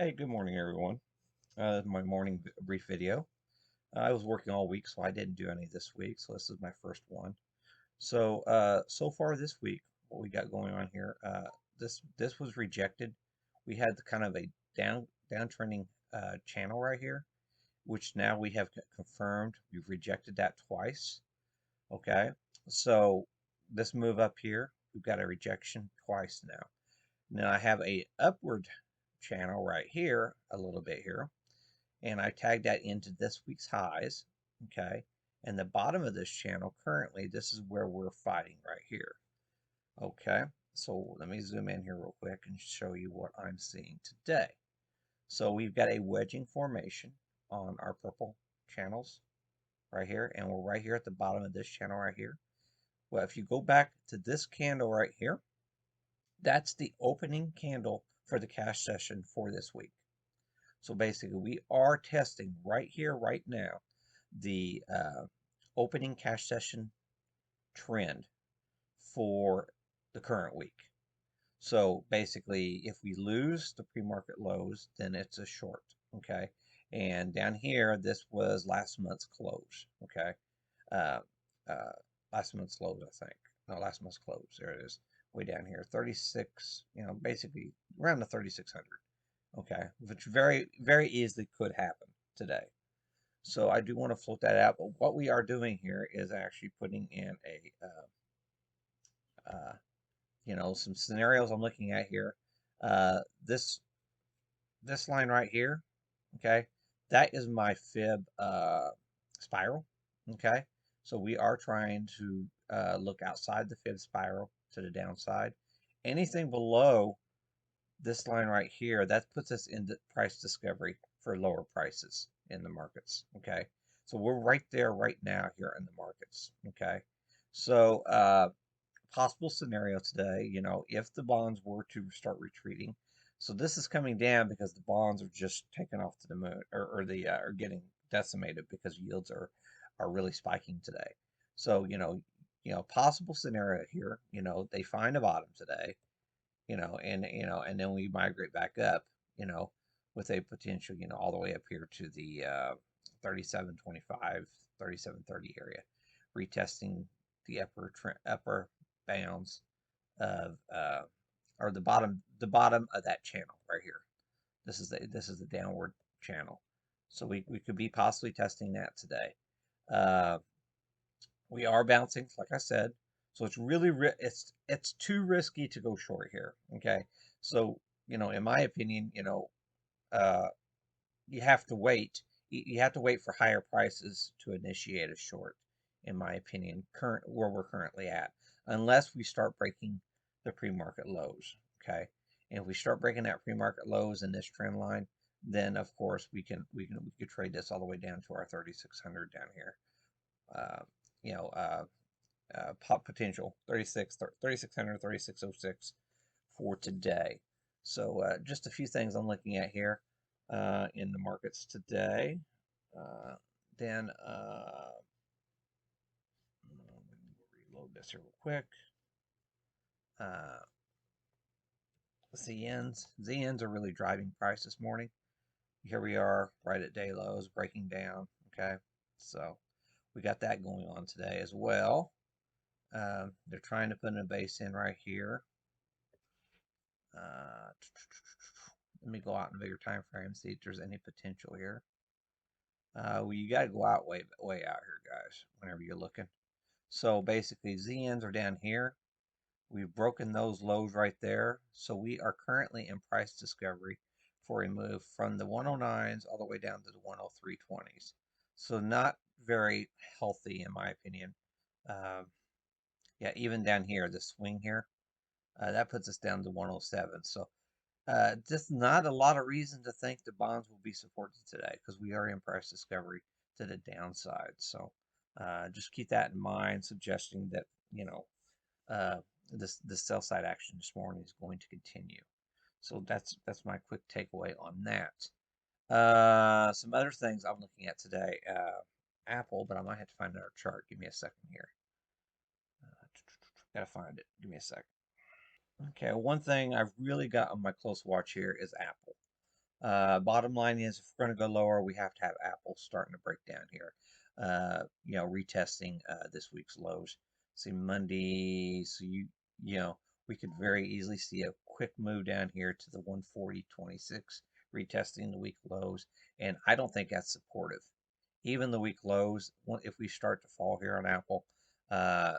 Hey, good morning, everyone. My morning brief video. I was working all week, so I didn't do any this week, so this is my first one. So far this week, what we got going on here, this was rejected. We had kind of a downtrending channel right here, which now we have confirmed. We've rejected that twice. Okay, so this move up here, we've got a rejection twice now. Now I have a upward channel right here, a little bit here, and I tagged that into this week's highs, okay? And the bottom of this channel currently, this is where we're fighting right here, okay? So let me zoom in here real quick and show you what I'm seeing today. So we've got a wedging formation on our purple channels right here, and we're right here at the bottom of this channel right here. Well, if you go back to this candle right here, that's the opening candle for the cash session for this week. So basically, we are testing right here, right now, the opening cash session trend for the current week. So basically, if we lose the pre-market lows, then it's a short, okay? And down here, this was last month's close, okay? Uh, uh, last month's lows, I think. No, last month's close. There it is, way down here, 36. Basically around the 3600. Okay, which very easily could happen today. So I do want to float that out. But what we are doing here is actually putting in some scenarios I'm looking at here. Uh, this this line right here, okay, that is my fib spiral. Okay, so we are trying to look outside the fib spiral to the downside. Anything below this line right here, that puts us into price discovery for lower prices in the markets. Okay. So we're right there right now here in the markets. Okay. So possible scenario today, if the bonds were to start retreating. So this is coming down because the bonds are just taken off to the moon, or the are getting decimated because yields are really spiking today. So possible scenario here, they find a bottom today, and then we migrate back up, you know, with a potential, all the way up here to the 37.25, 37.30 area, retesting the upper bounds of or the bottom of that channel right here. This is the downward channel, so we could be possibly testing that today. Uh, we are bouncing, like I said, so it's really it's too risky to go short here. Okay, so in my opinion, uh, you have to wait. You have to wait for higher prices to initiate a short, in my opinion, current where we're currently at, unless we start breaking the pre-market lows. Okay, and if we start breaking that pre-market lows in this trend line, then of course we could trade this all the way down to our 3600 down here. Uh, you know, pop potential 3600, 3606 for today. So just a few things I'm looking at here in the markets today. Uh, then reload this here real quick. Uh, ZNs are really driving price this morning. Here we are right at day lows, breaking down. Okay, so we got that going on today as well. They're trying to put a base in right here. Uh, Let me go out in a bigger time frame, see if there's any potential here. Well, you got to go out way out here, guys, whenever you're looking. So basically, ZNs are down here. We've broken those lows right there. So we are currently in price discovery for a move from the 109s all the way down to the 103.20s. So not very healthy, in my opinion. Um, yeah, even down here, the swing here, that puts us down to 107. So just not a lot of reason to think the bonds will be supported today because we are in price discovery to the downside. So just keep that in mind, suggesting that uh, this sell side action this morning is going to continue. So that's my quick takeaway on that. Some other things I'm looking at today. Apple, but I might have to find another chart. Give me a second here. Gotta find it. Give me a second. Okay, one thing I've really got on my close watch here is Apple. Bottom line is, if we're going to go lower, we have to have Apple starting to break down here. Retesting this week's lows. See Monday, so you know we could very easily see a quick move down here to the 140.26, retesting the week lows, and I don't think that's supportive. Even the week lows, if we start to fall here on Apple, I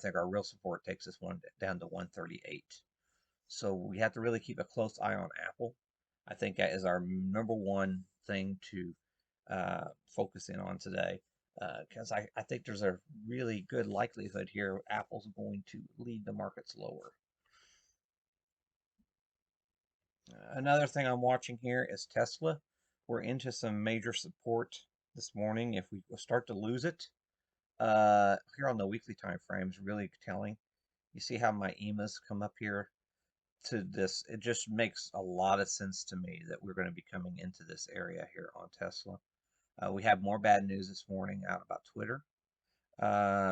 think our real support takes this one down to 138. So we have to really keep a close eye on Apple. I think that is our number one thing to focus in on today, because I think there's a really good likelihood here Apple's going to lead the markets lower. Another thing I'm watching here is Tesla. We're into some major support this morning. If we start to lose it, here on the weekly time frame is really telling. You see how my EMAs come up here to this? It just makes a lot of sense to me that we're going to be coming into this area here on Tesla. We have more bad news this morning out about Twitter.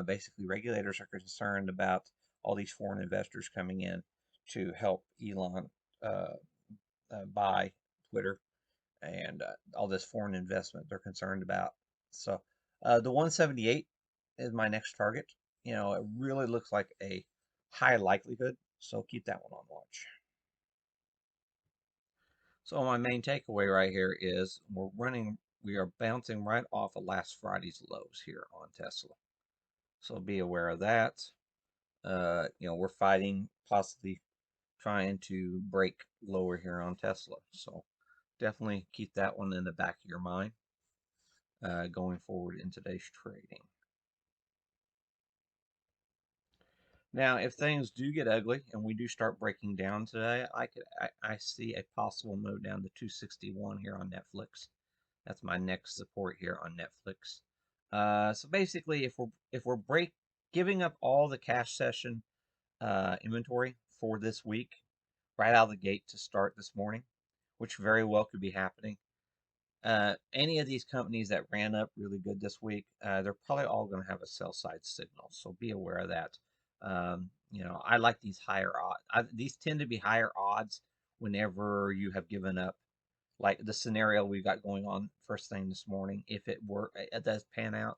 Basically, regulators are concerned about all these foreign investors coming in to help Elon buy Twitter, and all this foreign investment they're concerned about. So the 178 is my next target. It really looks like a high likelihood, so keep that one on watch. So my main takeaway right here is we are bouncing right off of last Friday's lows here on Tesla. So be aware of that. We're fighting, possibly trying to break lower here on Tesla. So definitely keep that one in the back of your mind going forward in today's trading. Now, if things do get ugly and we do start breaking down today, I see a possible move down to 261 here on Netflix. That's my next support here on Netflix. So basically, if we're giving up all the cash session inventory for this week right out of the gate to start this morning, which very well could be happening. Any of these companies that ran up really good this week, they're probably all going to have a sell side signal. So be aware of that. I like these higher odds. These tend to be higher odds whenever you have given up, like the scenario we got going on first thing this morning. If it does pan out,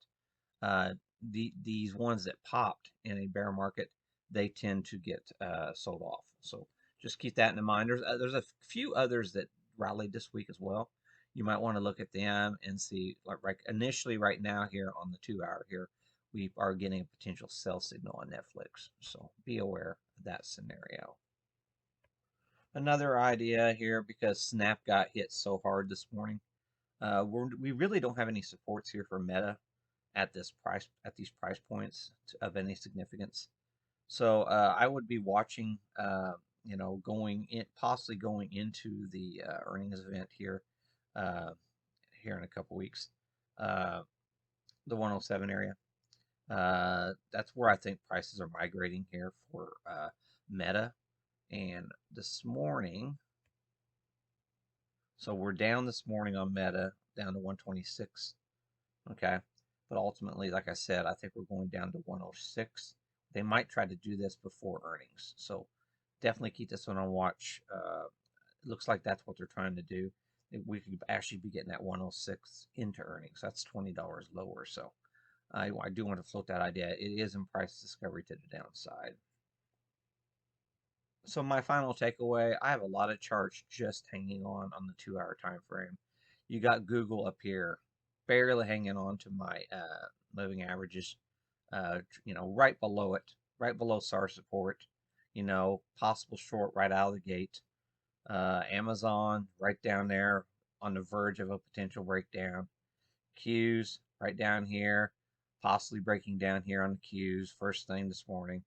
uh, these ones that popped in a bear market, they tend to get sold off. So just keep that in mind. There's a few others that rallied this week as well. You might want to look at them and see, like initially right now here on the 2 hour here, we are getting a potential sell signal on Netflix. So be aware of that scenario. Another idea here, because Snap got hit so hard this morning, we really don't have any supports here for Meta at these price points of any significance. So I would be watching, possibly going into the earnings event uh, here in a couple weeks, uh, the 107 area. That's where I think prices are migrating here for Meta. And this morning, so we're down this morning on Meta, down to 126. Okay. But ultimately, like I said, I think we're going down to 106. They might try to do this before earnings. So definitely keep this one on watch. It looks like that's what they're trying to do. We could actually be getting that 106 into earnings. That's $20 lower. So I do want to float that idea. It is in price discovery to the downside. So my final takeaway, I have a lot of charts just hanging on the 2 hour time frame. You got Google up here, barely hanging on to my moving averages, right below it, right below SAR support, possible short right out of the gate. Amazon right down there on the verge of a potential breakdown. Qs right down here, possibly breaking down here on the Qs first thing this morning.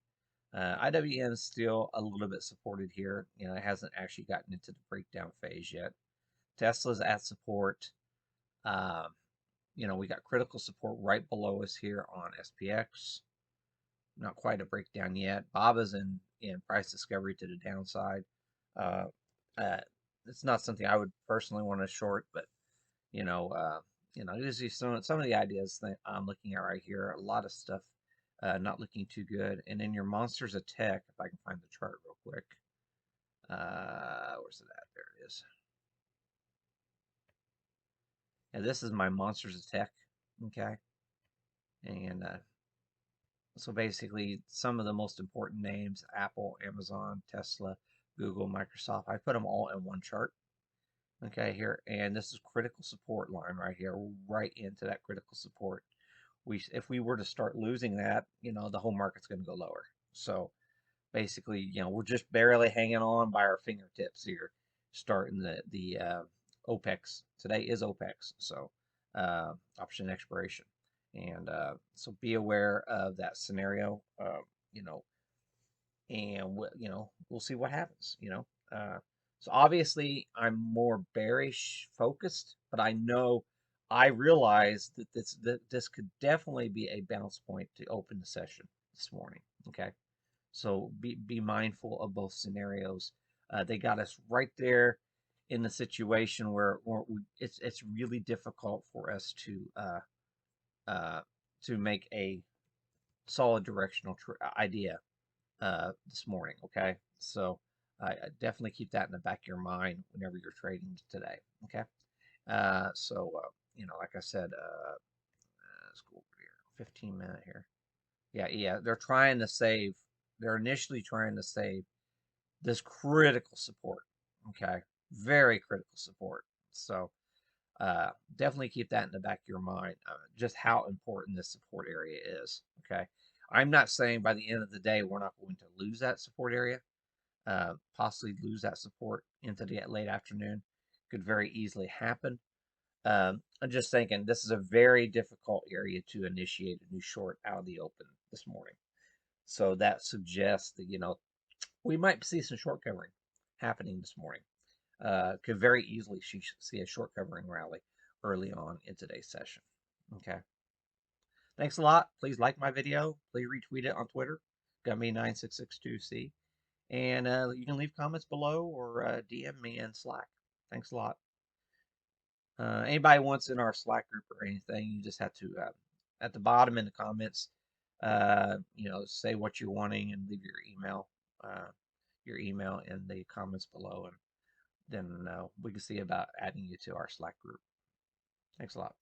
IWM is still a little bit supported here. It hasn't actually gotten into the breakdown phase yet. Tesla's at support. Um, we got critical support right below us here on SPX. Not quite a breakdown yet. BABA's in price discovery to the downside. Uh, uh, it's not something I would personally want to short, but you know, uh, this is some of the ideas that I'm looking at right here. A lot of stuff not looking too good. And then your monsters of tech, if I can find the chart real quick. Where's it at? There it is. And this is my Monsters of Tech, okay? And so basically, some of the most important names: Apple, Amazon, Tesla, Google, Microsoft. I put them all in one chart, okay, here. And this is critical support line right here, right into that critical support. If we were to start losing that, the whole market's going to go lower. So basically, we're just barely hanging on by our fingertips here, starting the OPEX. Today is OPEX, so option expiration, and so be aware of that scenario. You know, and we'll see what happens. So obviously I'm more bearish focused, but I realize that this could definitely be a bounce point to open the session this morning. Okay. So be mindful of both scenarios. They got us right there in the situation where it's really difficult for us uh, to make a solid directional idea this morning. Okay, so I definitely keep that in the back of your mind whenever you're trading today. Okay, like I said, let's go over here. 15-minute here. Yeah. They're trying to save. They're initially trying to save this critical support. Okay, very critical support. So definitely keep that in the back of your mind, just how important this support area is. Okay, I'm not saying by the end of the day we're not going to lose that support area, possibly lose that support into the late afternoon. Could very easily happen. I'm just thinking this is a very difficult area to initiate a new short out of the open this morning. So that suggests that we might see some short covering happening this morning. Could very easily see a short covering rally early on in today's session. Okay. Thanks a lot. Please like my video. Please retweet it on Twitter, Gummy9662C. And you can leave comments below or DM me in Slack. Thanks a lot. Anybody wants in our Slack group or anything, you just have to, at the bottom in the comments, say what you're wanting and leave your email in the comments below. And then we can see about adding you to our Slack group. Thanks a lot.